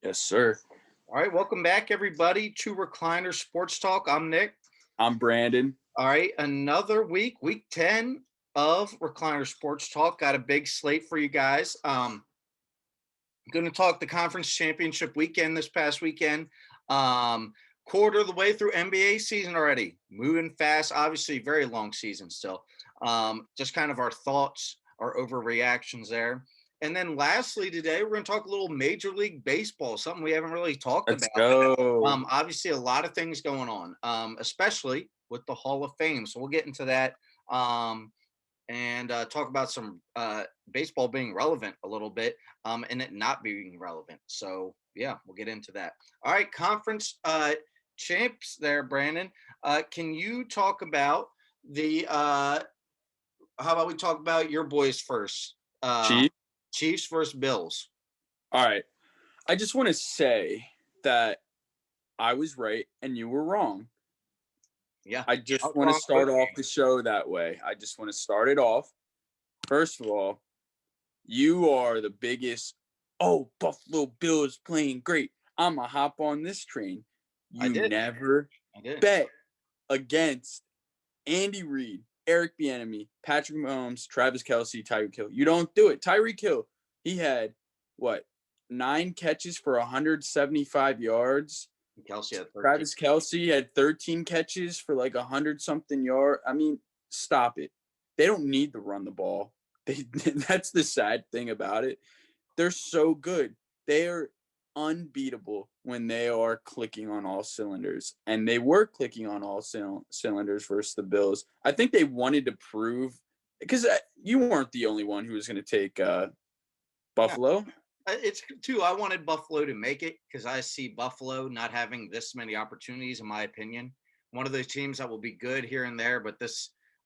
Yes, sir. All right, welcome back, everybody, to Recliner Sports Talk. I'm Nick. I'm Brandon. All right, another week 10 of Recliner Sports Talk. Got a big slate for you guys. Going to talk the conference championship weekend this past weekend. Quarter of the way through NBA season already, moving fast. Obviously, very long season still. Just kind of our thoughts, our overreactions there. And then lastly, today we're going to talk a little Major League Baseball, something we haven't really talked Let's about. go. Obviously, a lot of things going on, especially with the Hall of Fame. So we'll get into that and talk about some baseball being relevant a little bit and it not being relevant. So, yeah, we'll get into that. All right, conference champs there, Brandon. Can you talk about how about we talk about your boys first? Chief. Chiefs versus Bills. All right. I just want to say that I was right and you were wrong. Yeah. I just want to start off the show that way. I just want to start it off. First of all, you are the biggest, Buffalo Bills playing great. I'm going to hop on this train. You never bet against Andy Reid, Eric Bieniemy, Patrick Mahomes, Travis Kelce, Tyreek Hill. You don't do it. Tyreek Hill, he had, 9 catches for 175 yards. Travis Kelce had 13 catches for 100-something yards. I mean, stop it. They don't need to run the ball. That's the sad thing about it. They're so good. They are unbeatable when they are clicking on all cylinders. And they were clicking on all cylinders versus the Bills. I think they wanted to prove – because you weren't the only one who was going to take Buffalo. Yeah. It's too. I wanted Buffalo to make it because I see Buffalo not having this many opportunities, in my opinion. One of those teams that will be good here and there, but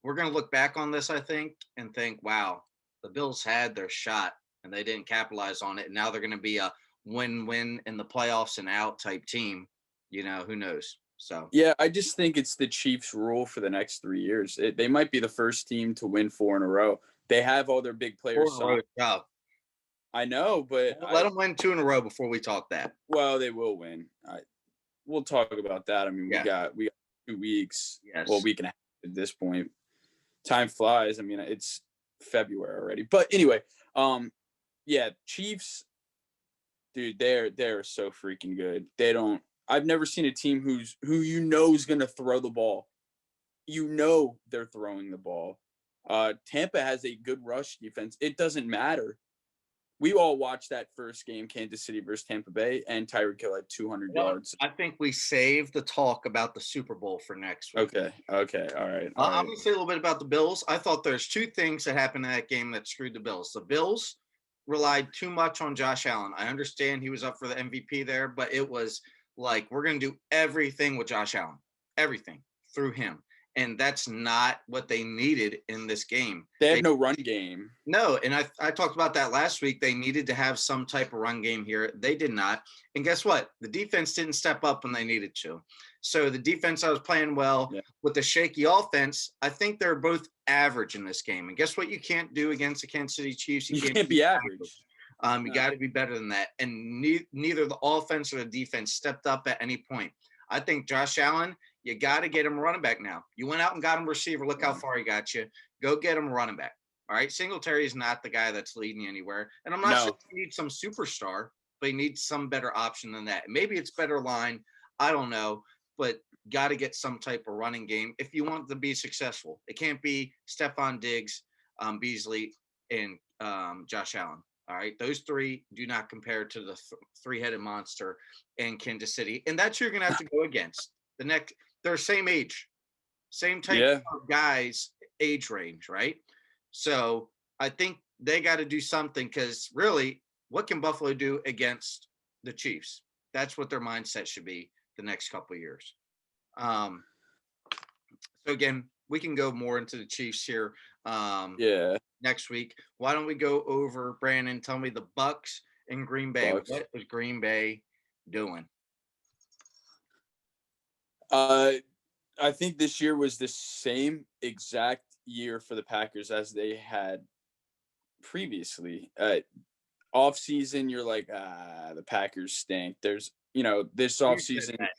we're going to look back on this, I think, and think, wow, the Bills had their shot and they didn't capitalize on it. And now they're going to be a win-win in the playoffs and out type team. You know, who knows? So yeah, I just think it's the Chiefs' rule for the next 3 years. They might be the first team to win 4 in a row. They have all their big players signed. I know, but let them win 2 in a row before we talk that. Well, they will win. We'll talk about that. I mean, we got 2 weeks. Yes. Well, a week and a half at this point. Time flies. I mean, it's February already. But anyway, Chiefs, dude, they're so freaking good. I've never seen a team who is going to throw the ball. They're throwing the ball. Tampa has a good rush defense. It doesn't matter. We all watched that first game, Kansas City versus Tampa Bay, and Tyreek Hill had 200 yards. I think we saved the talk about the Super Bowl for next week. Okay, all right. I'm going to say a little bit about the Bills. I thought there's 2 things that happened in that game that screwed the Bills. The Bills relied too much on Josh Allen. I understand he was up for the MVP there, but it was like we're going to do everything with Josh Allen, everything through him. And that's not what they needed in this game. They had no run game. No, and I talked about that last week. They needed to have some type of run game here. They did not. And guess what? The defense didn't step up when they needed to. So the defense I was playing well with the shaky offense. I think they're both average in this game. And guess what you can't do against the Kansas City Chiefs? You can't be average. You got to be better than that. And neither the offense or the defense stepped up at any point. I think Josh Allen, you got to get him a running back now. You went out and got him a receiver. Look how far he got you. Go get him a running back. All right. Singletary is not the guy that's leading you anywhere. And I'm not saying you need some superstar, but you need some better option than that. Maybe it's better line. I don't know. But got to get some type of running game if you want to be successful. It can't be Stephon Diggs, Beasley, and Josh Allen. All right. Those 3 do not compare to the 3-headed monster in Kansas City. And that's who you're going to have to go against. They're same age, same type of guys, age range, right? So I think they got to do something because really, what can Buffalo do against the Chiefs? That's what their mindset should be the next couple of years. So again, we can go more into the Chiefs here next week. Why don't we go over, Brandon, tell me the Bucks in Green Bay. What was Green Bay doing? I think this year was the same exact year for the Packers as they had previously. off season, you're like, the Packers stink. There's, this You off said season, that.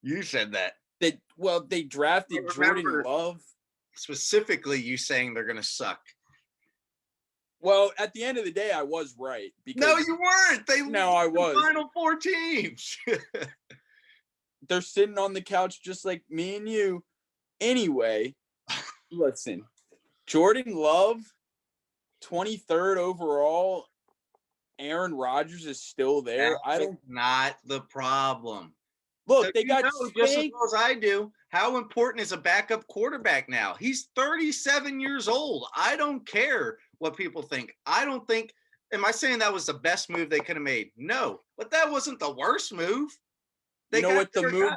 You said that. they drafted But Jordan remember, Love. specifically, you saying they're going to suck. Well, at the end of the day, I was right because No, you weren't. I was. Final four teams. They're sitting on the couch just like me and you. Anyway, listen, Jordan Love, 23rd overall. Aaron Rodgers is still there. That's not the problem. Look. So They got just as spanked. well as I do. How important is a backup quarterback now? He's 37 years old. I don't care what people think. I don't think. Am I saying that was the best move they could have made? No, but that wasn't the worst move. You know what the move?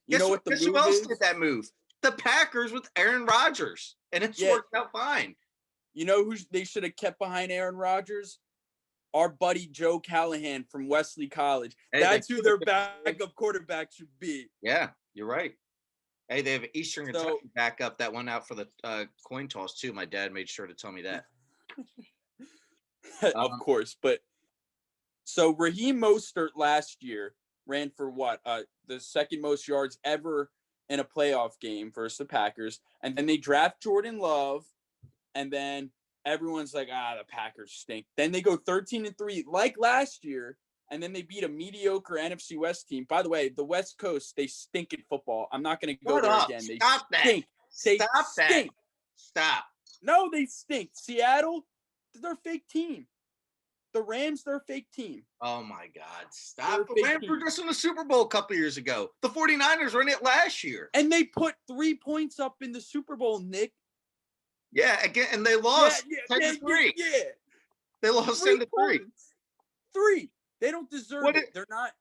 Guess who else did that move? The Packers with Aaron Rodgers, and it's worked out fine. You know who they should have kept behind Aaron Rodgers? Our buddy Joe Callahan from Wesley College. Hey, that's who their backup quarterback should be. Yeah, you're right. Hey, they have Eastern Kentucky backup that went out for the coin toss too. My dad made sure to tell me that. Of course, but so Raheem Mostert last year ran for what? The second most yards ever in a playoff game versus the Packers. And then they draft Jordan Love, and then everyone's like, the Packers stink. Then they go 13-3 like last year, and then they beat a mediocre NFC West team. By the way, the West Coast, they stink at football. I'm not going to go there again. They stink. Stop. No, they stink. Seattle, they're a fake team. The Rams, they're a fake team. Oh, my God. Stop. The Rams were just in the Super Bowl a couple years ago. The 49ers were in it last year. And they put 3 points up in the Super Bowl, Nick. Yeah, again, and they lost 10-3. Yeah. They lost 10-3. 3. They don't deserve it. They're not.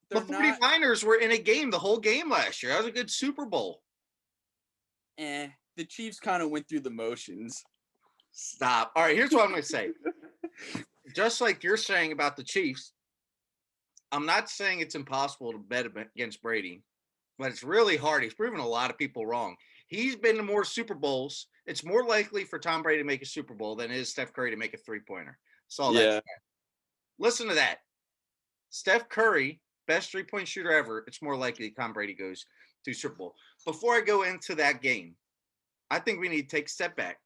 The 49ers were in a game the whole game last year. That was a good Super Bowl. The Chiefs kind of went through the motions. Stop. All right, here's what I'm going to say. Just like you're saying about the Chiefs, I'm not saying it's impossible to bet against Brady, but it's really hard. He's proven a lot of people wrong. He's been to more Super Bowls. It's more likely for Tom Brady to make a Super Bowl than it is Steph Curry to make a three-pointer. Saw that. Listen to that. Steph Curry, best three-point shooter ever. It's more likely Tom Brady goes to Super Bowl. Before I go into that game, I think we need to take a step back.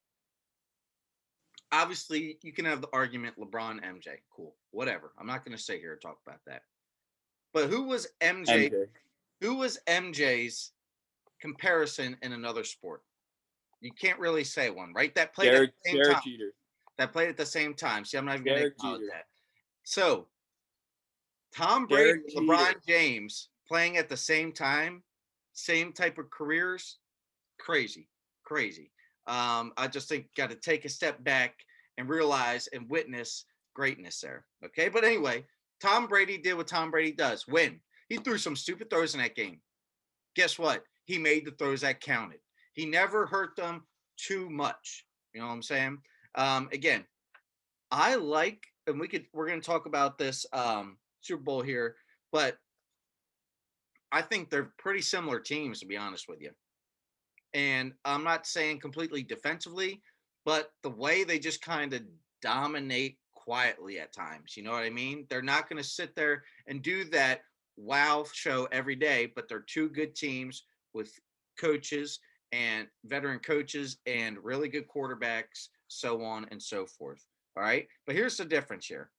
Obviously, you can have the argument LeBron, MJ. Cool. Whatever. I'm not going to sit here and talk about that. But who was MJ? Who was MJ's comparison in another sport? You can't really say one, right? That played at the same time. That played at the same time. See, I'm not even going to acknowledge that. So, Tom Brady and LeBron James playing at the same time, same type of careers, crazy. I just think got to take a step back and realize and witness greatness there. Okay, but anyway, Tom Brady did what Tom Brady does: win. He threw some stupid throws in that game. Guess what? He made the throws that counted. He never hurt them too much. You know what I'm saying? Again, I like, and we're going to talk about this Super Bowl here, but I think they're pretty similar teams, to be honest with you. And I'm not saying completely defensively, but the way they just kind of dominate quietly at times, you know what I mean? They're not going to sit there and do that wow show every day, but they're two good teams with coaches and veteran coaches and really good quarterbacks, so on and so forth. All right. But here's the difference here.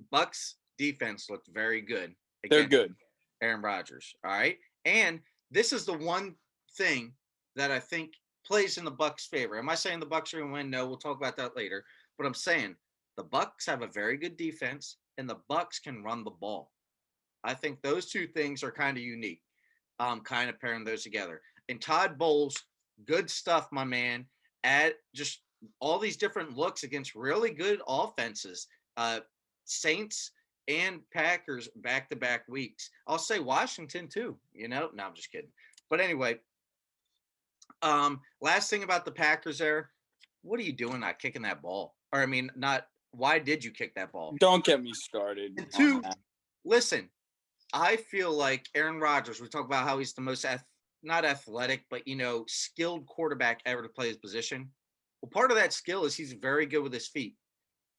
Bucks defense looked very good. They're good. Aaron Rodgers. All right. And this is the one thing that I think plays in the Bucks' favor. Am I saying the Bucks are going to win? No, we'll talk about that later. But I'm saying the Bucks have a very good defense, and the Bucks can run the ball. I think those two things are kind of unique. Kind of pairing those together. And Todd Bowles, good stuff, my man. At just all these different looks against really good offenses. Saints and Packers back-to-back weeks. I'll say Washington too. No, I'm just kidding. But anyway, last thing about the Packers there, what are you doing not kicking that ball? Or I mean, why did you kick that ball? Don't get me started. And two, listen, I feel like Aaron Rodgers, we talk about how he's the most, not athletic, but, skilled quarterback ever to play his position. Well, part of that skill is he's very good with his feet.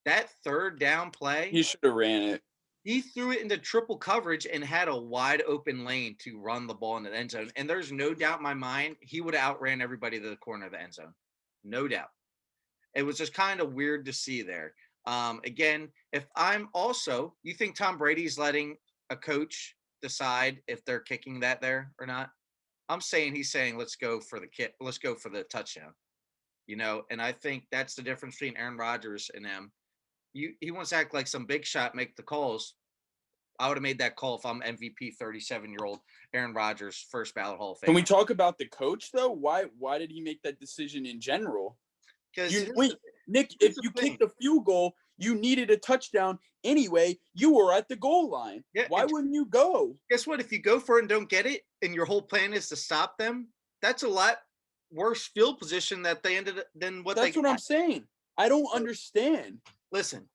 That third down play, He should have ran it. he threw it into triple coverage and had a wide open lane to run the ball in the end zone. And there's no doubt in my mind he would have outran everybody to the corner of the end zone. No doubt. It was just kind of weird to see there. Again, if I'm also, you think Tom Brady's letting a coach decide if they're kicking that there or not? I'm saying he's saying, let's go for the kick. Let's go for the touchdown, and I think that's the difference between Aaron Rodgers and him. He wants to act like some big shot, make the calls. I would have made that call if I'm MVP 37-year-old Aaron Rodgers, first ballot Hall of Can we Fame. talk about the coach though? Why did he make that decision in general? Because Wait, Nick, if you kicked a field goal, you needed a touchdown anyway. You were at the goal line. Yeah, Why wouldn't you go? guess what? If you go for it and don't get it, and your whole plan is to stop them, that's a lot worse field position that they ended than what That's they what I'm saying. I don't understand. Listen,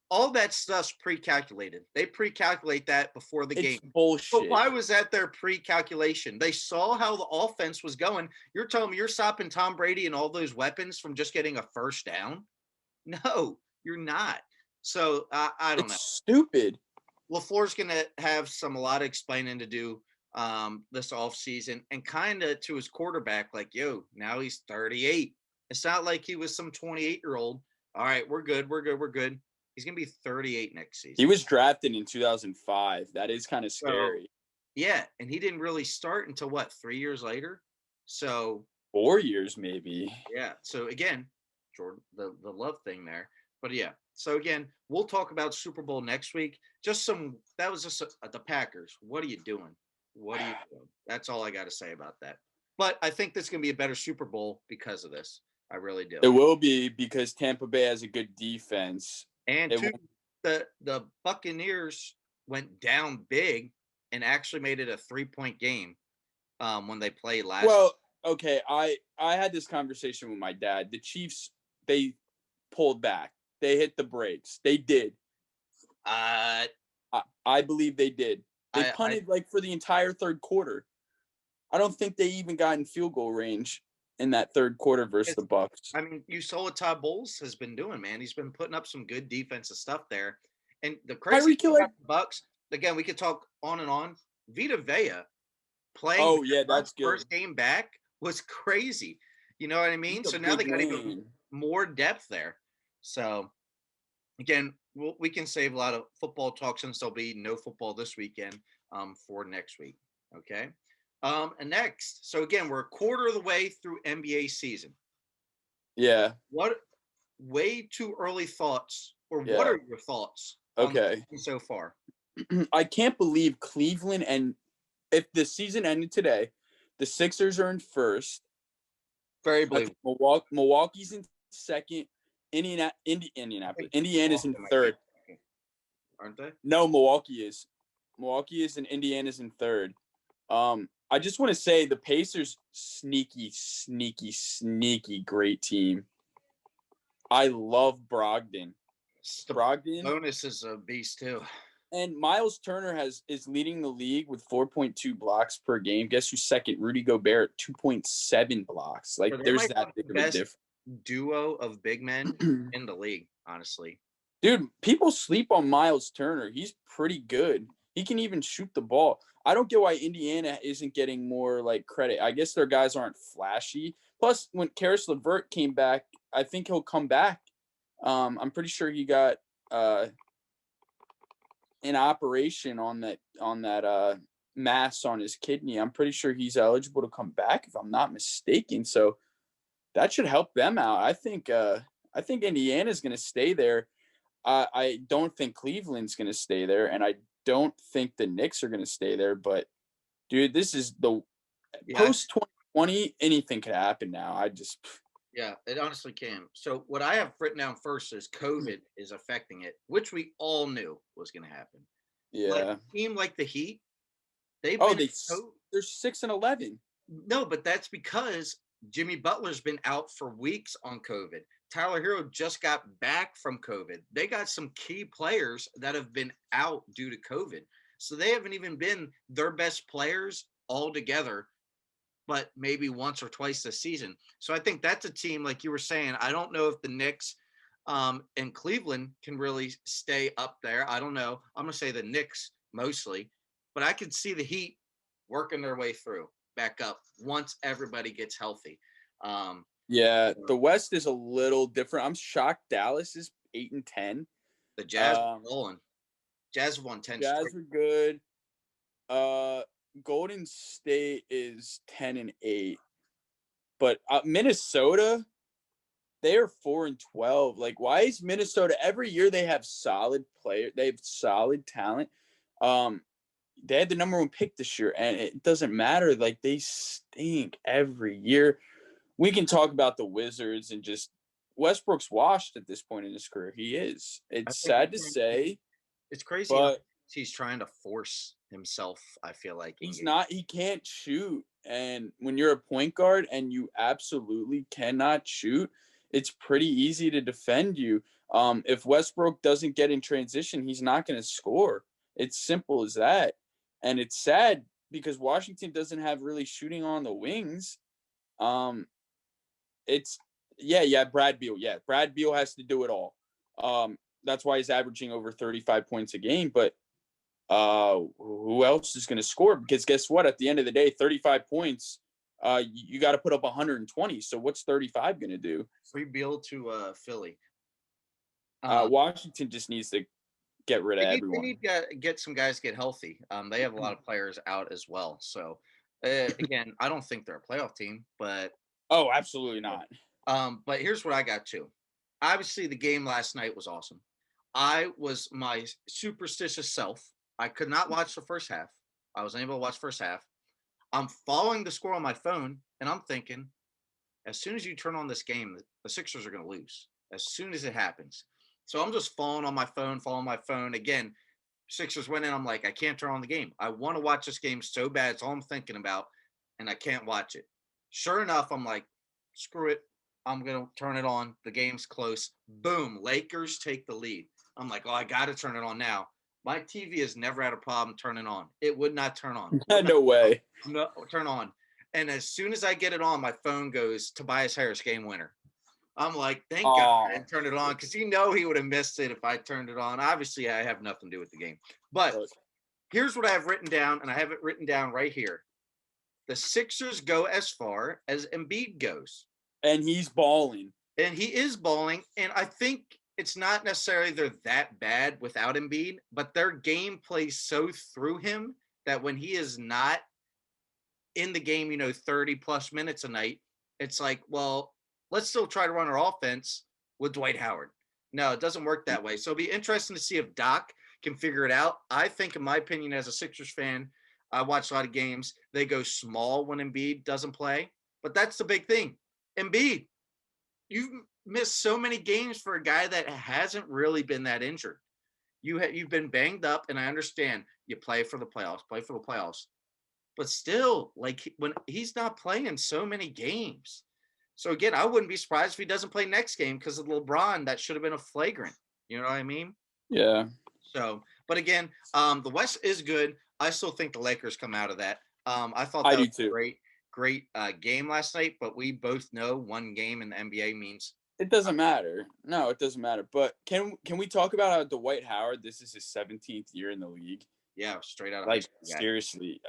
all that stuff's pre-calculated. They pre-calculate that before the It's game. bullshit. But why was that their pre-calculation? They saw how the offense was going. You're telling me you're stopping Tom Brady and all those weapons from just getting a first down? No, you're not. So I don't know. It's stupid. LaFleur's going to have a lot of explaining to do this offseason, and kind of to his quarterback, like, yo, now he's 38. It's not like he was some 28-year-old. All right, we're good. He's going to be 38 next season. He was drafted in 2005. That is kind of scary. So, yeah, and he didn't really start until, 3 years later? So 4 years maybe. yeah. So again, Jordan, the love thing there. But yeah. So again, we'll talk about Super Bowl next week. That was just the Packers. What are you doing? What are you doing? That's all I got to say about that. But I think this is going to be a better Super Bowl because of this. I really do. It will be because Tampa Bay has a good defense. And the Buccaneers went down big and actually made it a 3-point game when they played last. Well, okay, I had this conversation with my dad. The Chiefs, they pulled back. They hit the brakes. They did. I believe they did. They punted for the entire third quarter. I don't think they even got in field goal range in that third quarter versus the Bucs. I mean, you saw what Todd Bowles has been doing, man. He's been putting up some good defensive stuff there. And the crazy thing about the Bucs, again, we could talk on and on. Vita Vea playing that's good. First game back was crazy. You know what I mean? So now they got even more depth there. So again, we can save a lot of football talk since there'll be no football this weekend for next week. Okay. And next, so again, we're a quarter of the way through NBA season. Yeah. What way too early thoughts, or what are your thoughts? Okay. So far, I can't believe Cleveland, and if the season ended today, the Sixers are in first. Very believable. Milwaukee's in second. Indiana's in third. Aren't they? No, Milwaukee is. Milwaukee is and Indiana's in third. I just want to say the Pacers, sneaky great team. I love Brogdon. Bonus is a beast too. And Miles Turner is leading the league with 4.2 blocks per game. Guess who's second? Rudy Gobert, 2.7 blocks. Like, there's that big of a difference. Duo of big men in the league, honestly. Dude, people sleep on Miles Turner. He's pretty good. He can even shoot the ball. I don't get why Indiana isn't getting more credit. I guess their guys aren't flashy. Plus, when Karis LeVert came back, I think he'll come back. I'm pretty sure he got an operation on that mass on his kidney. I'm pretty sure he's eligible to come back, if I'm not mistaken. So that should help them out. I think Indiana's going to stay there. I don't think Cleveland's going to stay there, and I don't think the Knicks are going to stay there. But, dude, this is the post 2020. Anything could happen now. Yeah, it honestly can. So what I have written down first is COVID is affecting it, which we all knew was going to happen. Yeah, a team like the Heat, they're 6-11. No, but that's because Jimmy Butler's been out for weeks on COVID. Tyler Hero just got back from COVID. They got some key players that have been out due to COVID. So they haven't even been their best players all together, but maybe once or twice this season. So I think that's a team, like you were saying, I don't know if the Knicks And Cleveland can really stay up there. I don't know. I'm going to say the Knicks mostly, but I could see the Heat working their way through back up once everybody gets healthy. Yeah, the West is a little different. I'm shocked Dallas is 8-10. The Jazz are rolling. Jazz won 10 Jazz straight. are good. Uh, Golden State is 10-8, but Minnesota, they are 4-12. Like, why is Minnesota every year they have solid player, they have solid talent. They had the number one pick this year, and it doesn't matter. Like, they stink every year. We can talk about the Wizards and just Westbrook's washed at this point in his career. He is. I It's think sad to say, it's crazy how but he's trying to force himself, I feel like. he's not. He can't shoot. And when you're a point guard and you absolutely cannot shoot, it's pretty easy to defend you. If Westbrook doesn't get in transition, he's not going to score. It's simple as that. And it's sad because Washington doesn't have really shooting on the wings. It's Brad Beal. Yeah, Brad Beal has to do it all. That's why he's averaging over 35 points a game. But who else is going to score? Because guess what? At the end of the day, 35 points, you got to put up 120. So what's 35 going to do? Free Beal to Philly. Washington just needs to get rid of everyone. They need to get some guys get healthy. They have a lot of players out as well. So again, I don't think they're a playoff team, but oh, absolutely not. But here's what I got to. Obviously, the game last night was awesome. I was my superstitious self. I could not watch the first half. I was unable to watch first half. I'm following the score on my phone, and I'm thinking, as soon as you turn on this game, the Sixers are going to lose. As soon as it happens. So I'm just following my phone. Again, Sixers went in. I'm like, I can't turn on the game. I want to watch this game so bad. It's all I'm thinking about, and I can't watch it. Sure enough, I'm like, screw it. I'm going to turn it on. The game's close. Boom. Lakers take the lead. I'm like, oh, I got to turn it on now. My TV has never had a problem turning on. It would not turn on. No way. No, turn on. And as soon as I get it on, my phone goes, Tobias Harris, game winner. I'm like, thank God I didn't turn it on, because he would have missed it if I turned it on. Obviously, I have nothing to do with the game. But here's what I have written down, and I have it written down right here. The Sixers go as far as Embiid goes. And he's balling. And he is balling. And I think it's not necessarily they're that bad without Embiid, but their game plays so through him that when he is not in the game, 30 plus minutes a night, it's like, well, let's still try to run our offense with Dwight Howard. No, it doesn't work that way. So it'll be interesting to see if Doc can figure it out. I think, in my opinion, as a Sixers fan, I watch a lot of games. They go small when Embiid doesn't play. But that's the big thing. Embiid, you missed so many games for a guy that hasn't really been that injured. You've been banged up, and I understand you play for the playoffs. But still, like, when he's not playing so many games. So again, I wouldn't be surprised if he doesn't play next game, because of LeBron. That should have been a flagrant. You know what I mean? Yeah. So, but again, the West is good. I still think the Lakers come out of that. I thought that was a great game last night, but we both know one game in the NBA means it doesn't matter. No, it doesn't matter. But can we talk about how Dwight Howard, this is his 17th year in the league? Yeah, straight out of like seriously.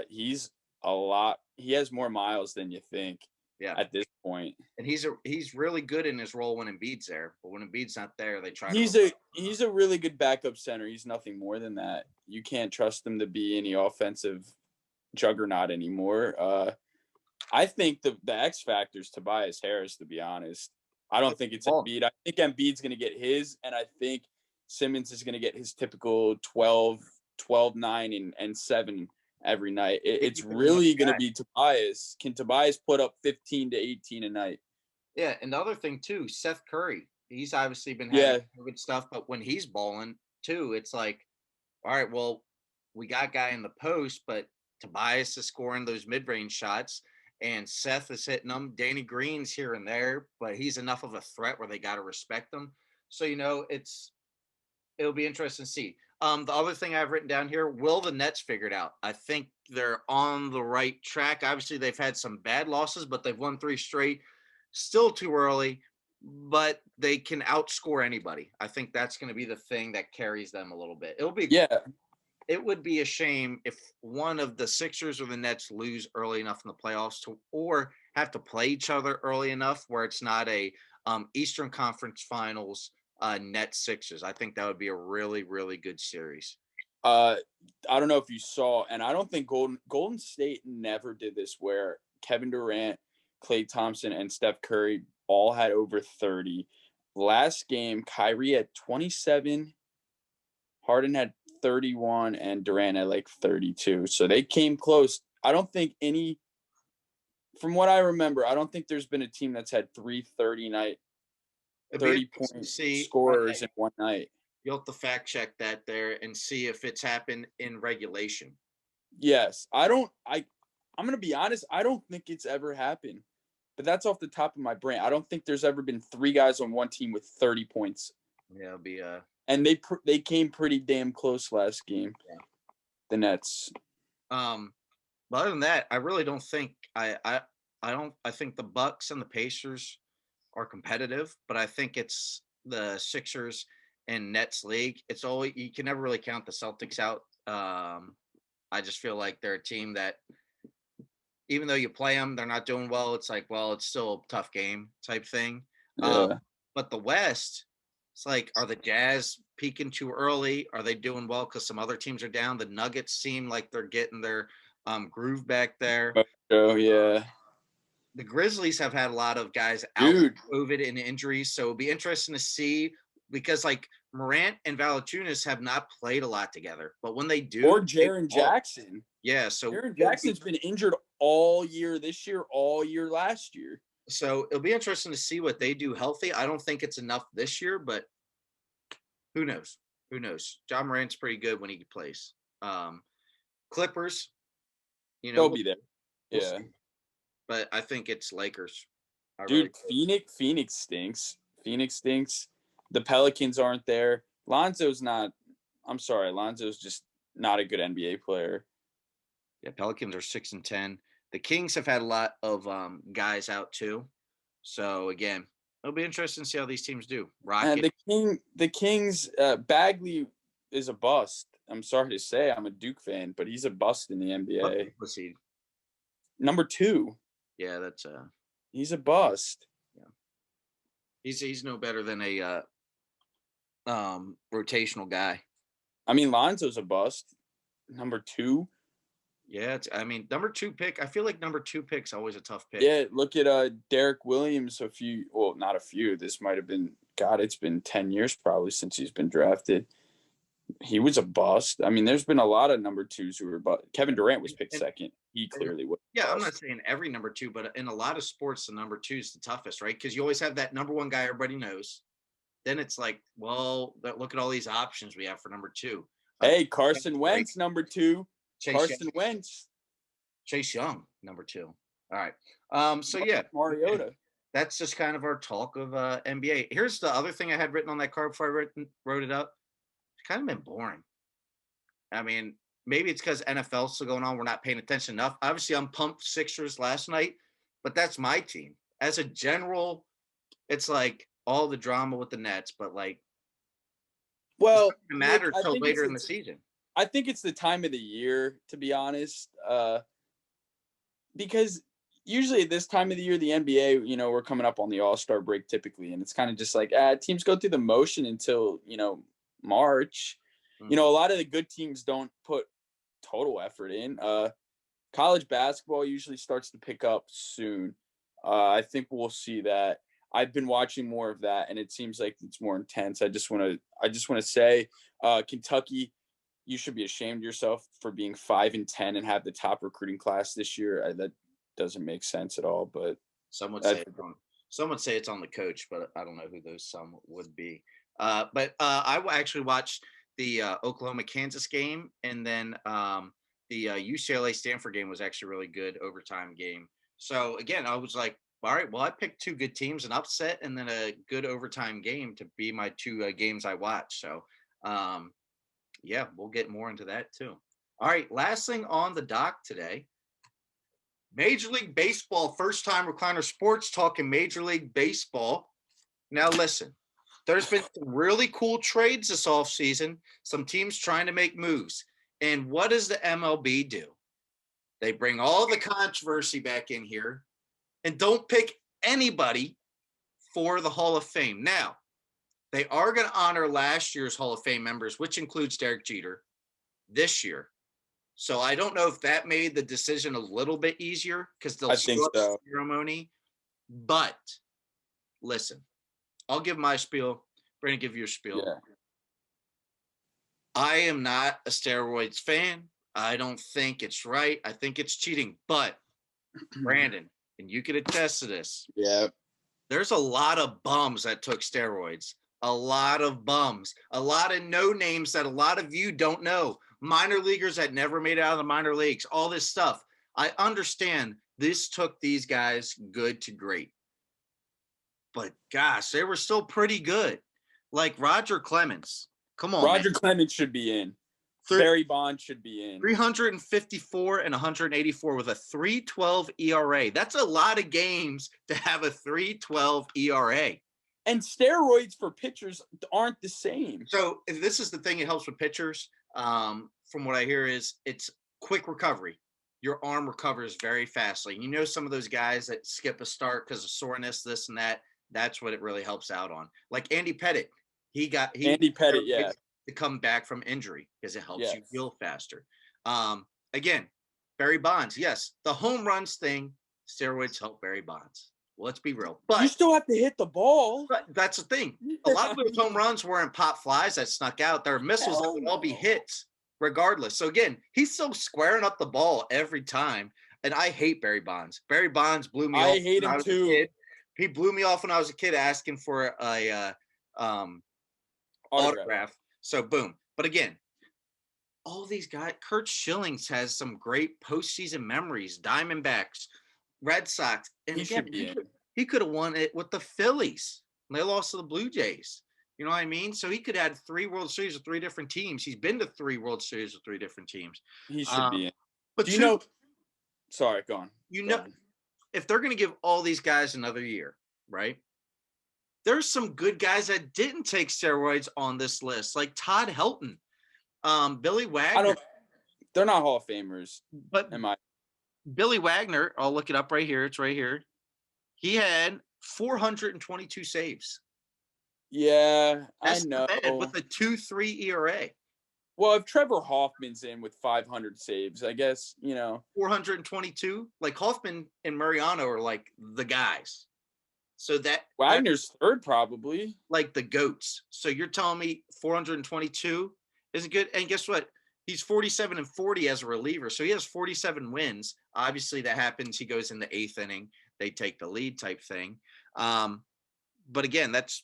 He's a lot. He has more miles than you think. Yeah. At this point. And he's really good in his role when Embiid's there. But when Embiid's not there, they try he's a really good backup center. He's nothing more than that. You can't trust him to be any offensive juggernaut anymore. I think the X factor is Tobias Harris, to be honest. I don't think it's Embiid. I think Embiid's going to get his, and I think Simmons is going to get his typical 12, 9, and 7 every night. It's really going to be Tobias. Can Tobias put up 15 to 18 a night? Yeah, and the other thing too, Seth Curry. He's obviously been having good stuff, but when he's balling too, it's like, all right, well, we got a guy in the post, but Tobias is scoring those mid-range shots, and Seth is hitting them. Danny Green's here and there, but he's enough of a threat where they got to respect him. So, it'll be interesting to see. The other thing I've written down here, will the Nets figure it out? I think they're on the right track. Obviously, they've had some bad losses, but they've won 3 straight. Still too early. but they can outscore anybody. I think that's going to be the thing that carries them a little bit. Yeah. It would be a shame if one of the Sixers or the Nets lose early enough in the playoffs to, or have to play each other early enough where it's not a Eastern Conference Finals Nets Sixers. I think that would be a really, really good series. I don't know if you saw, and I don't think Golden State never did this, where Kevin Durant, Klay Thompson, and Steph Curry all had over 30. Last game, Kyrie had 27, Harden had 31, and Durant had like 32. So they came close. I don't think any, from what I remember, I don't think there's been a team that's had 30-point See, scorers in one night. you'll have to fact check that there and see if it's happened in regulation. Yes, I'm gonna be honest. I don't think it's ever happened, but that's off the top of my brain. I don't think there's ever been 3 guys on one team with 30 points. Yeah, it'll be And they came pretty damn close last game. Yeah. The Nets. But other than that, I really don't think I think the Bucks and the Pacers are competitive, but I think it's the Sixers and Nets league. It's always, you can never really count the Celtics out. I just feel like they're a team that, even though you play them, they're not doing well. It's like, well, it's still a tough game type thing. Yeah. But the West, it's like, are the Jazz peaking too early? Are they doing well because some other teams are down? The Nuggets seem like they're getting their groove back there. Oh yeah. The Grizzlies have had a lot of guys out with COVID and injuries, so it'll be interesting to see, because like Morant and Valanciunas have not played a lot together, but when they do, or Jaren Jackson. Yeah, so Jaren Jackson's been injured all year this year, all year last year. So it'll be interesting to see what they do healthy. I don't think it's enough this year, but who knows? Who knows? John Morant's pretty good when he plays. Clippers, they'll be there. Yeah. But I think it's Lakers. Dude, Phoenix stinks. Phoenix stinks. The Pelicans aren't there. Lonzo's just not a good NBA player. Yeah, Pelicans are 6-10. The Kings have had a lot of guys out too. So again, it'll be interesting to see how these teams do. And the Kings, Bagley is a bust. I'm sorry to say, I'm a Duke fan, but he's a bust in the NBA. Let's see. Number 2. Yeah, that's he's a bust. Yeah. He's no better than a rotational guy. I mean, Lonzo's a bust. Number 2. Yeah, number 2 pick. I feel like number 2 pick's always a tough pick. Yeah, look at Derek Williams. Not a few. This might have been, it's been 10 years probably since he's been drafted. He was a bust. I mean, there's been a lot of number 2s who were bust. Kevin Durant was picked second. He clearly was. Yeah, I'm not saying every number 2, but in a lot of sports, the number 2 is the toughest, right? Because you always have that number 1 guy everybody knows. Then it's like, well, look at all these options we have for number 2. Hey, Carson Wentz, number 2. Carson Wentz. Chase Young, number 2. All right. So yeah, Mariota. That's just kind of our talk of NBA. Here's the other thing I had written on that card before I wrote it up. It's kind of been boring. I mean, maybe it's because NFL's still going on. We're not paying attention enough. Obviously, I'm pumped Sixers last night, but that's my team. As a general, it's like all the drama with the Nets, but like, well, it matters till later in the season. I think it's the time of the year, to be honest, because usually at this time of the year, the NBA, we're coming up on the All-Star break typically, and it's kind of just like teams go through the motion until March. Mm-hmm. A lot of the good teams don't put total effort in. College basketball usually starts to pick up soon. I think we'll see that. I've been watching more of that, and it seems like it's more intense. I just want to say, Kentucky, you should be ashamed of yourself for being 5-10 and have the top recruiting class this year. That doesn't make sense at all. But some would say it's on the coach, but I don't know who those some would be. But I actually watched the Oklahoma-Kansas game, and then the UCLA-Stanford game was actually really good overtime game. So again, I was like, all right, well, I picked 2 good teams, an upset and then a good overtime game to be my 2 games I watched. So yeah, we'll get more into that too. All right, last thing on the dock today. Major League Baseball, first time Recliner Sports talking Major League Baseball. Now listen, there's been some really cool trades this offseason, some teams trying to make moves. And what does the MLB do? They bring all the controversy back in here and don't pick anybody for the Hall of Fame. Now, they are going to honor last year's Hall of Fame members, which includes Derek Jeter, this year. So I don't know if that made the decision a little bit easier because they'll think so. ceremony. But listen, I'll give my spiel. Brandon, give your spiel. Yeah. I am not a steroids fan. I don't think it's right. I think it's cheating. But Brandon, and you can attest to this. Yeah. There's a lot of bums that took steroids. A lot of bums. A lot of no names that a lot of you don't know. Minor leaguers that never made it out of the minor leagues. All this stuff. I understand this took these guys good to great. But gosh, they were still pretty good. Like Roger Clemens. Come on, Roger man. Clemens should be in. Barry Bonds should be in. 354 and 184 with a 3.12 ERA. That's a lot of games to have a 3.12 ERA. And steroids for pitchers aren't the same. So if this is the thing that helps with pitchers, from what I hear, is it's quick recovery. Your arm recovers very fastly. You know, some of those guys that skip a start because of soreness, this and that, that's what it really helps out on. Like Andy Pettitte, Andy Pettitte, yeah, to come back from injury because it helps you heal faster. Again, Barry Bonds, yes, the home runs thing, steroids help Barry Bonds. Well, let's be real. But you still have to hit the ball. But that's the thing. A lot of those home runs weren't pop flies that snuck out. There are missiles that would all be hits regardless. So again, he's still squaring up the ball every time. And I hate Barry Bonds. Barry Bonds blew me off. I hate him too. He blew me off when I was a kid asking for a autograph. So boom. But again, all these guys, Kurt Schillings has some great postseason memories. Diamondbacks, Red Sox. And again, he could have won it with the Phillies. They lost to the Blue Jays. You know what I mean? So he could have had 3 World Series with 3 different teams. He's been to 3 World Series with 3 different teams. He should be in. But you know, sorry, go on. If they're going to give all these guys another year, right? There's some good guys that didn't take steroids on this list, like Todd Helton, Billy Wagner. They're not Hall of Famers, but Billy Wagner, I'll look it up right here. It's right here. He had 422 saves. Yeah, that's I know. With a 2.3 ERA. Well, if Trevor Hoffman's in with 500 saves, I guess, 422. Like Hoffman and Mariano are like the guys. So that Wagner's third, probably. Like the GOATs. So you're telling me 422 isn't good? And guess what? He's 47 and 40 as a reliever. So he has 47 wins. Obviously, that happens. He goes in the 8th inning. They take the lead type thing. But again, it's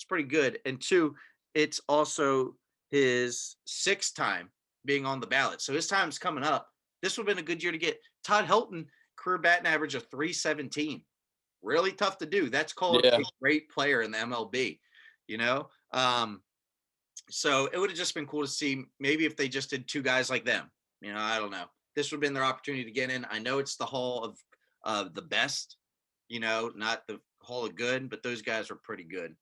pretty good. And 2, it's also his 6th time being on the ballot. So his time's coming up. This would have been a good year to get. Todd Helton, career batting average of 317. Really tough to do. That's called a great player in the MLB, So it would have just been cool to see maybe if they just did 2 guys like them. I don't know. This would have been their opportunity to get in. I know it's the Hall of the best, not the Hall of Good, but those guys were pretty good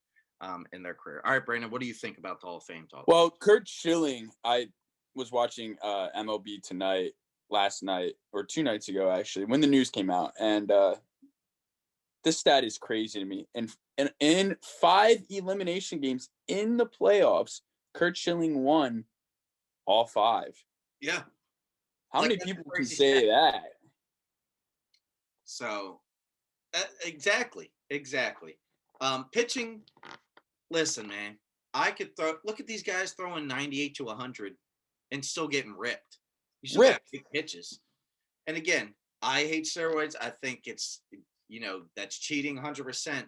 in their career. All right, Brandon, what do you think about the Hall of Fame talk? Well, Kurt Schilling, I was watching MLB last night, or 2 nights ago, actually, when the news came out. And this stat is crazy to me. And in 5 elimination games in the playoffs, Kurt Schilling won all 5. Yeah. How many people can say that? So, exactly. Pitching, listen, man, I could look at these guys throwing 98 to 100 and still getting ripped. You still got big pitches. And again, I hate steroids. I think it's, that's cheating 100%.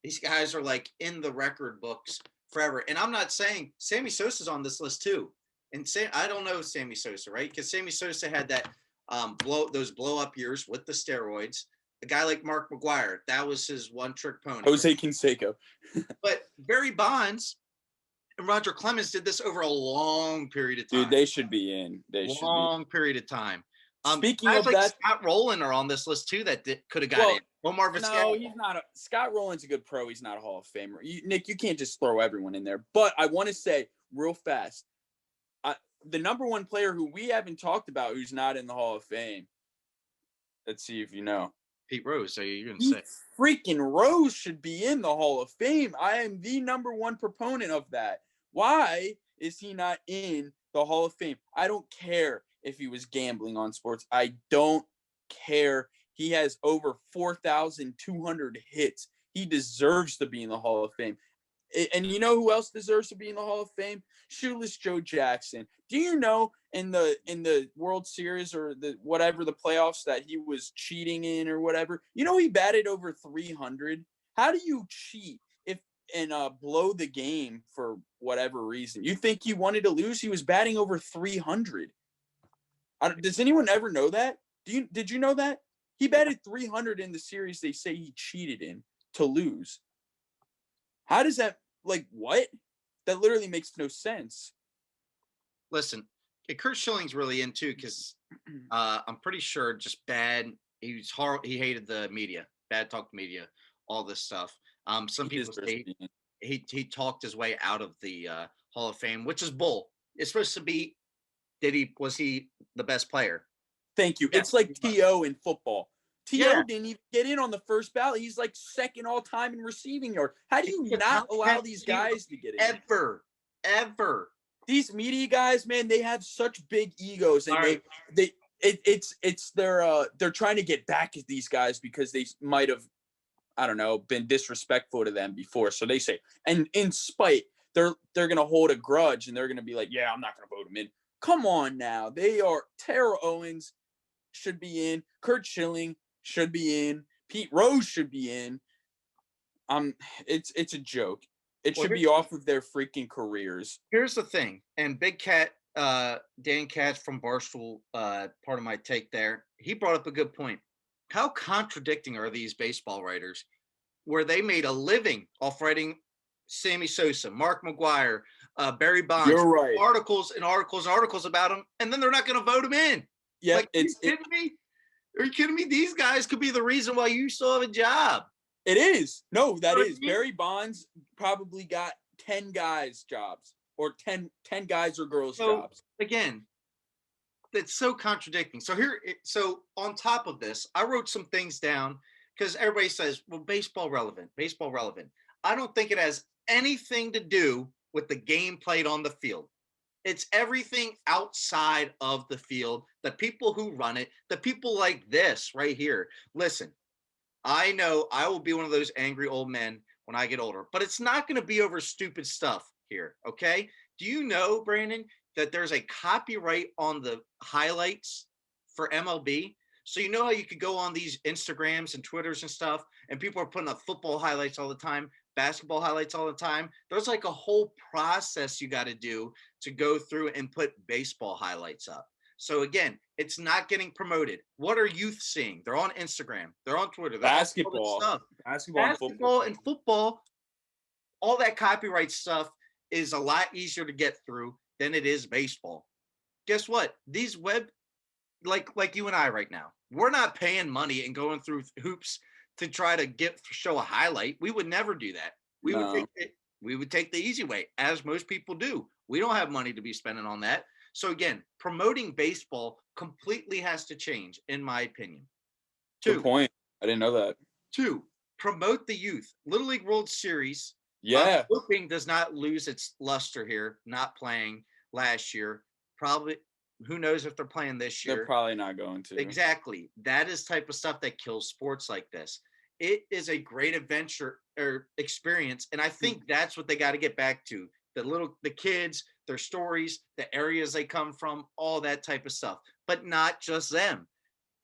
These guys are like in the record books forever. And I'm not saying Sammy Sosa's on this list too. And I don't know Sammy Sosa, right? Because Sammy Sosa had that those blow up years with the steroids. A guy like Mark McGwire, that was his one trick pony. Jose Canseco. But Barry Bonds and Roger Clemens did this over a long period of time. Dude, they should be in. Long period of time. Speaking of like that, Scott Rowland are on this list too that could have got in. Omar No, Vizquel. he's not. Scott Rowland's a good pro. He's not a Hall of Famer. Nick, you can't just throw everyone in there. But I want to say real fast, the number one player who we haven't talked about who's not in the Hall of Fame. Let's see if you know. Pete Rose. So you're gonna Pete say freaking Rose should be in the Hall of Fame. I am the number one proponent of that. Why is he not in the Hall of Fame? I don't care if he was gambling on sports. I don't care. He has over 4,200 hits. He deserves to be in the Hall of Fame. And you know who else deserves to be in the Hall of Fame? Shoeless Joe Jackson. Do you know in the World Series or the whatever the playoffs that he was cheating in or whatever? You know he batted over 300. How do you cheat if and blow the game for whatever reason? You think he wanted to lose? He was batting over 300. Does anyone ever know that? Did you know that? He batted 300 in the series they say he cheated in to lose. How does that, what? That literally makes no sense. Listen, Kurt Schilling's really in too because I'm pretty sure just bad. He was horrible. He hated the media, bad talk media, all this stuff. Some people say he talked his way out of the Hall of Fame, which is bull. It's supposed to be. Was he the best player? Thank you. Yeah, it's like T.O. in football. T.O. didn't even get in on the first ballot. He's like second all time in receiving yard. How do you not allow these guys to get in? Ever. These media guys, man, they have such big egos, and they're trying to get back at these guys because they might have, I don't know, been disrespectful to them before. So they say, and in spite, they're gonna hold a grudge and they're gonna be like, yeah, I'm not gonna vote him in. Come on now. They are. Tara Owens should be in. Curt Schilling should be in. Pete Rose should be in. It's a joke. It should be off of their freaking careers. Here's the thing. And Big Cat, Dan Katz from Barstool, part of my take there, he brought up a good point. How contradicting are these baseball writers where they made a living off writing Sammy Sosa, Mark McGwire, Barry Bonds, You're right. articles and articles and articles about him, and then they're not going to vote him in. Yeah, are you kidding me? Are you kidding me? These guys could be the reason why you still have a job. It is. No, that is. Barry Bonds probably got 10 guys jobs or 10 guys or girls jobs. Again, it's so contradicting. So on top of this, I wrote some things down because everybody says, well, baseball relevant. I don't think it has anything to do with the game played on the field. It's everything outside of the field, the people who run it, the people like this right here. Listen, I know I will be one of those angry old men when I get older, but it's not going to be over stupid stuff here, okay? Do you know, Brandon, that there's a copyright on the highlights for MLB? So you know how you could go on these Instagrams and Twitters and stuff, and people are putting up football highlights all the time, basketball highlights all the time. There's like a whole process you got to do to go through and put baseball highlights up. So again, it's not getting promoted. What are youth seeing? They're on Instagram. They're on Twitter. They're basketball and football. All that copyright stuff is a lot easier to get through than it is baseball. Guess what? These like you and I right now, we're not paying money and going through hoops to try to show a highlight. We would never do that. We would take the easy way, as most people do. We don't have money to be spending on that. So again, promoting baseball completely has to change, in my opinion. Good point. I didn't know that. 2, promote the youth. Little League World Series. Yeah. Hoping does not lose its luster here, not playing last year. Probably, who knows if they're playing this year. They're probably not going to. Exactly. That is type of stuff that kills sports like this. It is a great adventure or experience. And I think that's what they got to get back to. The kids, their stories, the areas they come from, all that type of stuff. But not just them.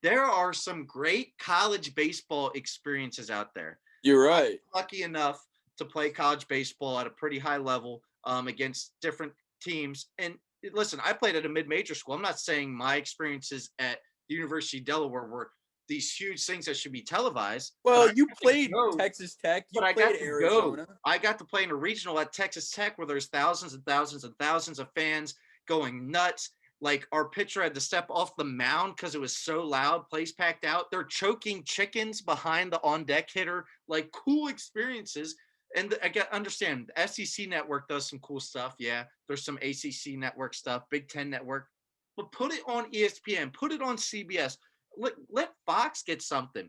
There are some great college baseball experiences out there. You're right. I'm lucky enough to play college baseball at a pretty high level against different teams. And listen, I played at a mid-major school. I'm not saying my experiences at the University of Delaware were these huge things that should be televised. Well, you played Texas Tech. I got to Arizona. I got to play in a regional at Texas Tech where there's thousands and thousands and thousands of fans going nuts. Like our pitcher had to step off the mound because it was so loud, place packed out. They're choking chickens behind the on deck hitter, like cool experiences. And I get understand the SEC network does some cool stuff. Yeah, there's some ACC network stuff, Big Ten network, but put it on ESPN, put it on CBS. Let Fox get something,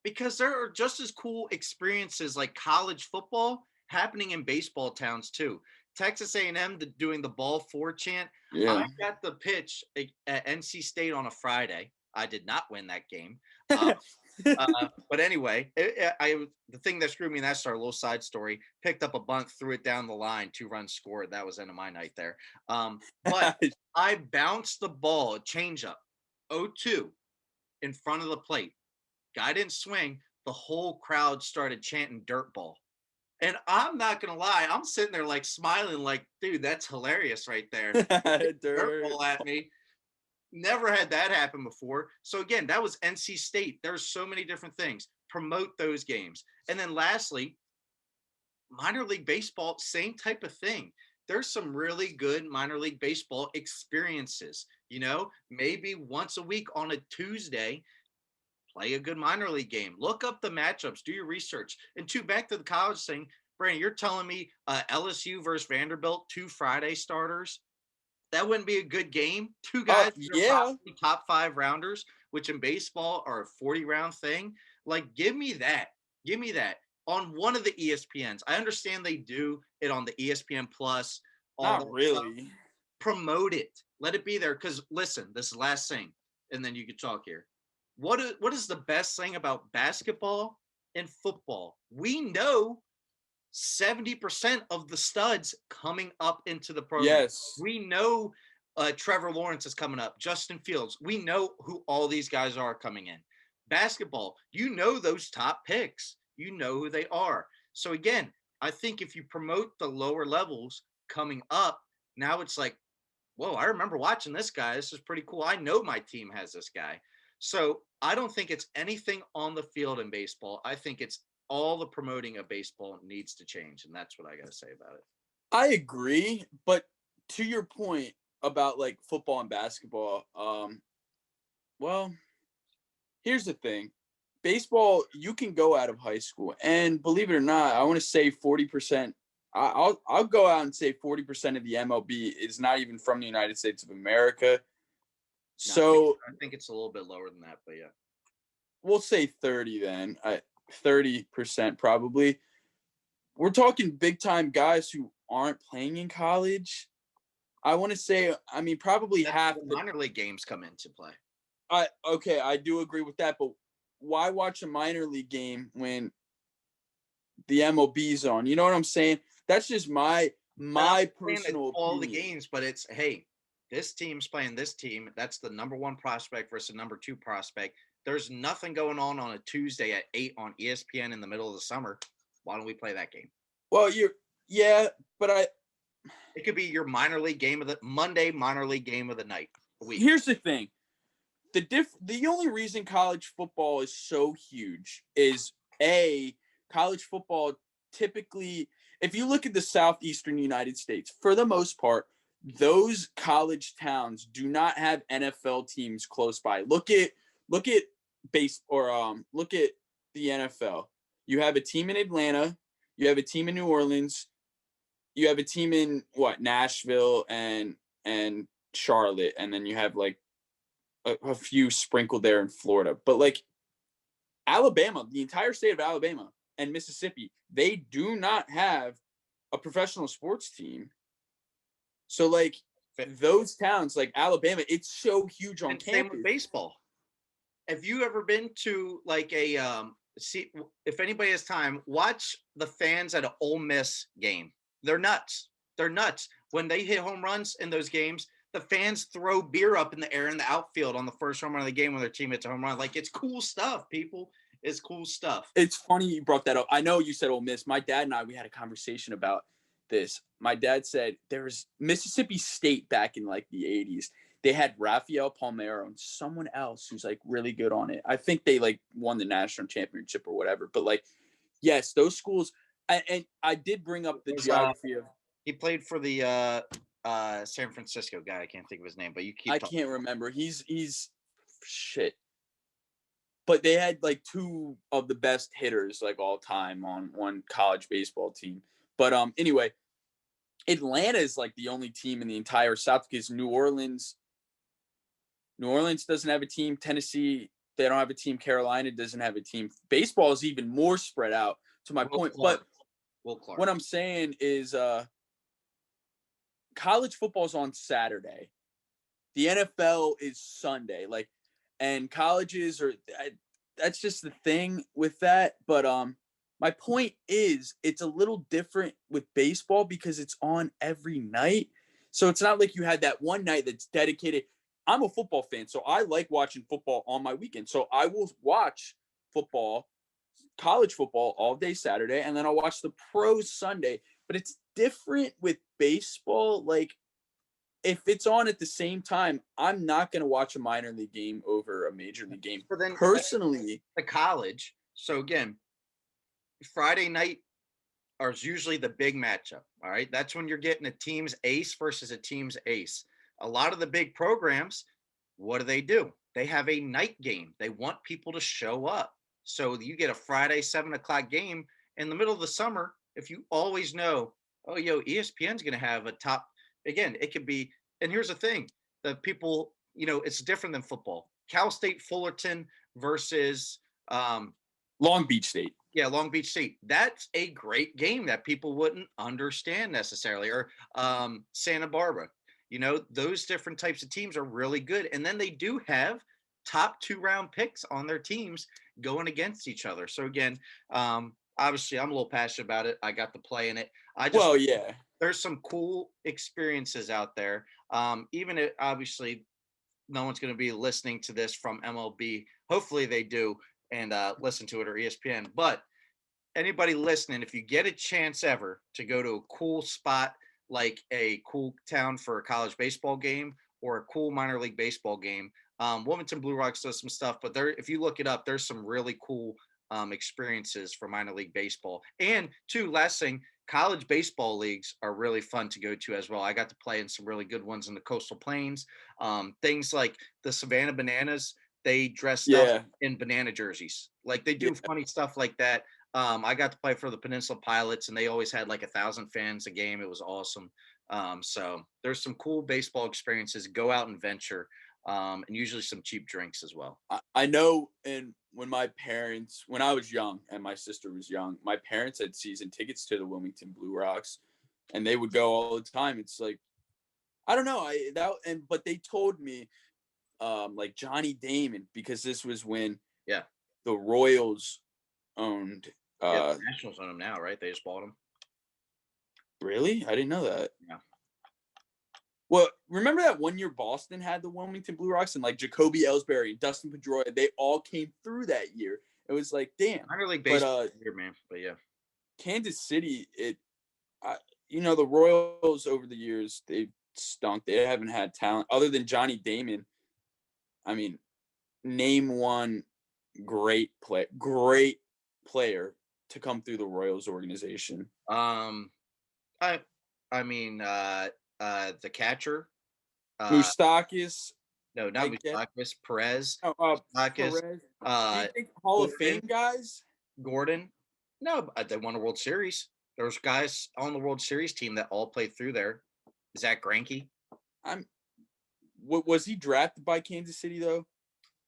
because there are just as cool experiences like college football happening in baseball towns too. Texas A&M doing the ball four chant. I Yeah. got the pitch at NC State on a Friday. I did not win that game. But anyway, the thing that screwed me, and that's our little side story, picked up a bunt, threw it down the line, 2 runs scored. That was the end of my night there. But I bounced the ball, change up, 0-2 in front of the plate. Guy didn't swing. The whole crowd started chanting dirt ball. And I'm not going to lie, I'm sitting there like smiling like, dude, that's hilarious right there. Dirt ball at me. Never had that happen before. So again, that was NC State. There's so many different things. Promote those games. And then lastly, minor league baseball, same type of thing. There's some really good minor league baseball experiences. You know, maybe once a week on a Tuesday, play a good minor league game. Look up the matchups. Do your research. And back to the college thing, Brandon, you're telling me LSU versus Vanderbilt, 2 Friday starters, that wouldn't be a good game? 2 guys Yeah. top 5 rounders, which in baseball are a 40-round thing. Like, give me that. Give me that on one of the ESPNs. I understand they do it on the ESPN Plus. Not really. Stuff. Promote it. Let it be there. Because listen, this is the last thing, and then you can talk here. What is the best thing about basketball and football? We know 70% of the studs coming up into the program. Yes. We know Trevor Lawrence is coming up, Justin Fields. We know who all these guys are coming in. Basketball, you know those top picks. You know who they are. So again, I think if you promote the lower levels coming up, now it's like, whoa, I remember watching this guy. This is pretty cool. I know my team has this guy. So I don't think it's anything on the field in baseball. I think it's all the promoting of baseball needs to change. And that's what I got to say about it. I agree. But to your point about like football and basketball, well, here's the thing. Baseball, you can go out of high school. And believe it or not, I want to say 40%. I'll go out and say 40% of the MLB is not even from the United States of America. So I think it's a little bit lower than that, but yeah. We'll say 30 then. 30% probably. We're talking big time guys who aren't playing in college. I want to say, I mean, probably half the minor league games come into play. Okay, I do agree with that, but why watch a minor league game when the MLB's on? You know what I'm saying? That's just my personal all the games, but it's, hey, this team's playing this team. That's the number 1 prospect versus number 2 prospect. There's nothing going on a Tuesday at 8 on ESPN in the middle of the summer. Why don't we play that game? Well, but it could be your minor league game of the Monday minor league game of the night. Here's the thing. The only reason college football is so huge is college football typically, if you look at the southeastern United States, for the most part, those college towns do not have NFL teams close by. Look at look at the NFL. You have a team in Atlanta, you have a team in New Orleans, you have a team in Nashville and Charlotte, and then you have like a few sprinkled there in Florida. But like Alabama, the entire state of Alabama and Mississippi, they do not have a professional sports team. So like those towns like Alabama, it's so huge on campus. Same with baseball. Have you ever been to like a see, if anybody has time, watch the fans at an Ole Miss game. They're nuts. They're nuts. When they hit home runs in those games, the fans throw beer up in the air in the outfield on the first home run of the game when their team hits a home run. Like, it's cool stuff, people. It's cool stuff. It's funny you brought that up. I know you said Ole Miss. My dad and I, we had a conversation about this. My dad said there's Mississippi State back in like the 80s. They had Rafael Palmeiro and someone else who's like really good on it. I think they like won the national championship or whatever. But like, yes, those schools. And I did bring up the geography of. He played for the San Francisco guy. I can't think of his name, but you keep I talking. can't remember. He's shit. But they had like two of the best hitters like all time on one college baseball team. But anyway, Atlanta is like the only team in the entire South because New Orleans doesn't have a team. Tennessee, they don't have a team. Carolina doesn't have a team. Baseball is even more spread out, to my point. But what I'm saying is college football is on Saturday. The NFL is Sunday. Like, and colleges are that's just the thing with that. But my point is it's a little different with baseball because it's on every night. So it's not like you had that one night that's dedicated. I'm a football fan, so I like watching football on my weekend. So I will watch football, college football all day Saturday, and then I'll watch the pros Sunday. But it's different with baseball. Like, if it's on at the same time, I'm not going to watch a minor league game over a major league game. So then, personally, the college. So again, Friday night is usually the big matchup. All right, that's when you're getting a team's ace versus a team's ace. A lot of the big programs, what do? They have a night game. They want people to show up. So you get a Friday 7 o'clock game in the middle of the summer. If you always know, oh, ESPN's going to have a top. Again, it could be. And here's the thing: the people, it's different than football. Cal State Fullerton versus Long Beach State. Yeah, Long Beach State. That's a great game that people wouldn't understand necessarily. Or Santa Barbara. Those different types of teams are really good. And then they do have top 2-round picks on their teams going against each other. So again, obviously I'm a little passionate about it. I got to play in it. There's some cool experiences out there. Even if obviously no one's going to be listening to this from MLB. Hopefully they do and listen to it or ESPN. But anybody listening, if you get a chance ever to go to a cool spot, like a cool town for a college baseball game or a cool minor league baseball game, Wilmington Blue Rocks does some stuff, but if you look it up, there's some really cool experiences for minor league baseball. And last thing, college baseball leagues are really fun to go to as well. I got to play in some really good ones in the Coastal Plains. Things like the Savannah Bananas, they dressed up in banana jerseys. Like they do funny stuff like that. I got to play for the Peninsula Pilots, and they always had like 1,000 fans a game. It was awesome. So there's some cool baseball experiences. Go out and venture, and usually some cheap drinks as well. I know, and when I was young and my sister was young, my parents had season tickets to the Wilmington Blue Rocks, and they would go all the time. It's like, I don't know, but they told me, like Johnny Damon, because this was when the Royals owned. The Nationals own them now, right? They just bought them. Really? I didn't know that. Yeah. Well, remember that one year Boston had the Wilmington Blue Rocks and like Jacoby Ellsbury and Dustin Pedroia, they all came through that year. It was like, damn. Minor league baseball weird, man. But yeah. Kansas City, the Royals over the years, they've stunk. They haven't had talent other than Johnny Damon. I mean, name one great player to come through the Royals organization. The catcher. Moustakas. No, not Moustakas. Perez. Perez. Do you think Hall of Fame guys? Gordon. No, they won a World Series. There's guys on the World Series team that all played through there. Zach Greinke. Was he drafted by Kansas City though?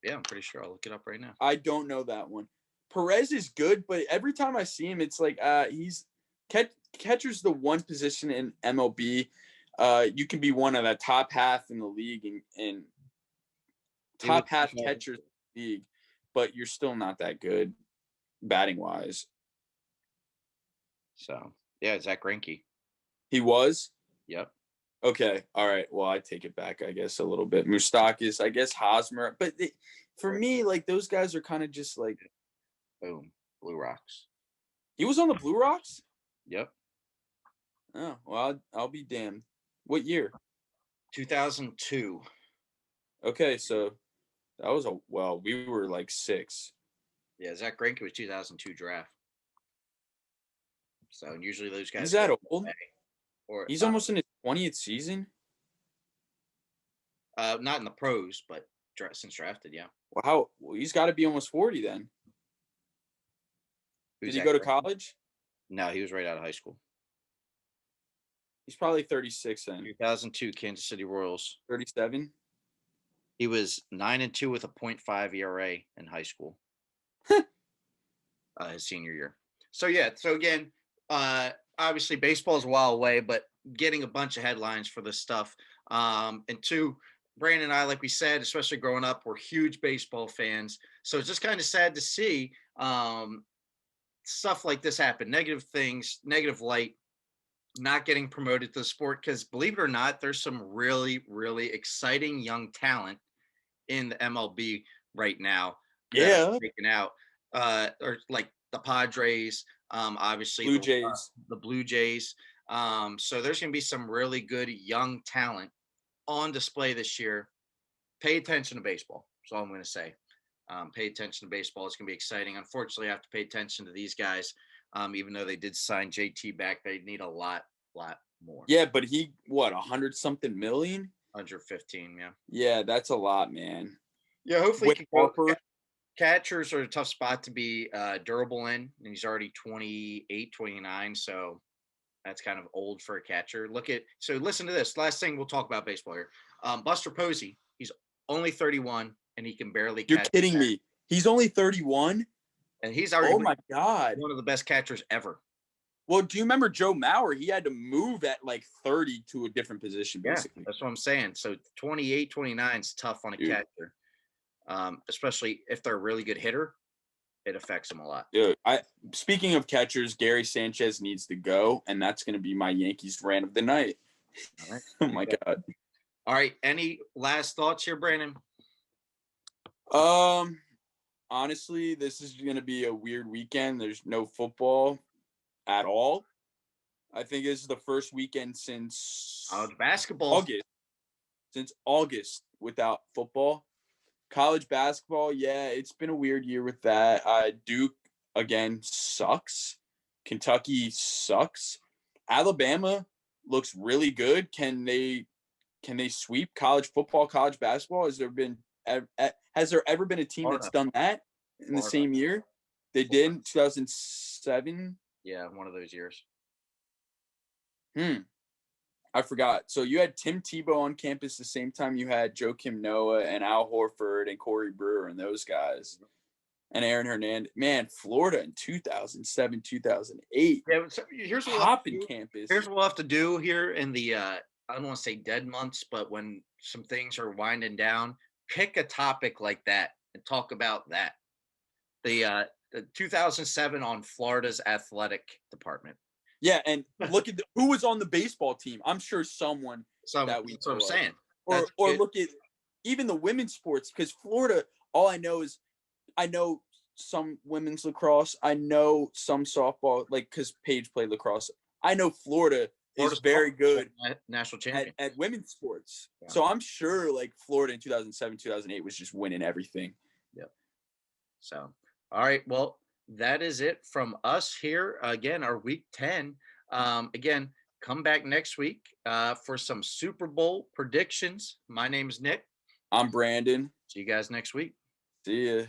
Yeah, I'm pretty sure. I'll look it up right now. I don't know that one. Perez is good, but every time I see him, it's like he's catcher's the one position in MLB. You can be one of the top half in the league and top half catchers in the league, but you're still not that good batting wise. So yeah, Zach Greinke. He was? Yep. Okay. All right. Well, I take it back, I guess, a little bit. Moustakas, I guess Hosmer. But for me, like, those guys are kind of just like... Boom. Blue Rocks. He was on the Blue Rocks? Yep. Oh, well, I'll be damned. What year? 2002. Okay, so that was we were like 6. Yeah, Zach Greinke was 2002 draft. So usually those guys... Is that old? or He's almost in his 20th season. not in the pros, but since drafted, yeah. Wow, well, he's got to be almost 40 then. Who's Did he that go to guy? college? No, he was right out of high school. He's probably 36 then. 2002 Kansas City Royals. 37. He was 9-2 with a .5 ERA in high school. His senior year. So yeah. So again, obviously baseball is a while away, but getting a bunch of headlines for this stuff. And two, Brandon and I, like we said, especially growing up, we're huge baseball fans. So it's just kind of sad to see stuff like this happen. Negative things, negative light, not getting promoted to the sport. Because believe it or not, there's some really, really exciting young talent in the MLB right now. Yeah. Taken out, or like the Padres, obviously Blue Jays. The Blue Jays. So there's going to be some really good young talent on display this year. Pay attention to baseball. That's all I'm going to say. Pay attention to baseball. It's going to be exciting. Unfortunately, I have to pay attention to these guys. Even though they did sign JT back, they need a lot more. Yeah, but he, what, 100-something million? 115, yeah. Yeah, that's a lot, man. Yeah, hopefully he can go. Harper. Catchers are a tough spot to be durable in, and he's already 28, 29, so that's kind of old for a catcher. So listen to this. Last thing we'll talk about baseball here. Buster Posey, he's only 31, and he can barely catch. You're kidding me. He's only 31? And he's already oh my God, one of the best catchers ever. Well, do you remember Joe Mauer? He had to move at like 30 to a different position, basically. Yeah, that's what I'm saying. So 28, 29 is tough on a catcher. Especially if they're a really good hitter, it affects them a lot. Dude, speaking of catchers, Gary Sanchez needs to go, and that's going to be my Yankees rant of the night. All right. Oh my God. All right. Any last thoughts here, Brandon? Honestly, this is going to be a weird weekend. There's no football at all. I think this is the first weekend since college basketball. Since August without football. College basketball, yeah, it's been a weird year with that. Duke, again, sucks. Kentucky sucks. Alabama looks really good. Can they sweep college football, college basketball? Has there ever been a team that's done that in the same year? They did in 2007. Yeah, one of those years. I forgot. So you had Tim Tebow on campus the same time you had Joakim Noah and Al Horford and Corey Brewer and those guys. And Aaron Hernandez. Man, Florida in 2007, 2008. Yeah, so here's what campus. Here's what we'll have to do here in the I don't want to say dead months, but when some things are winding down, pick a topic like that and talk about that. The 2007 on Florida's athletic department. Yeah, and look at who was on the baseball team. I'm sure someone that we. That's what I'm saying. Or look at even the women's sports, because Florida. All I know is I know some women's lacrosse. I know some softball, like because Paige played lacrosse. I know Florida's very good national champion at women's sports. Yeah. So I'm sure like Florida in 2007, 2008 was just winning everything. Yep. So, all right. Well, that is it from us here. Again, our week 10. Again, come back next week for some Super Bowl predictions. My name is Nick. I'm Brandon. See you guys next week. See ya.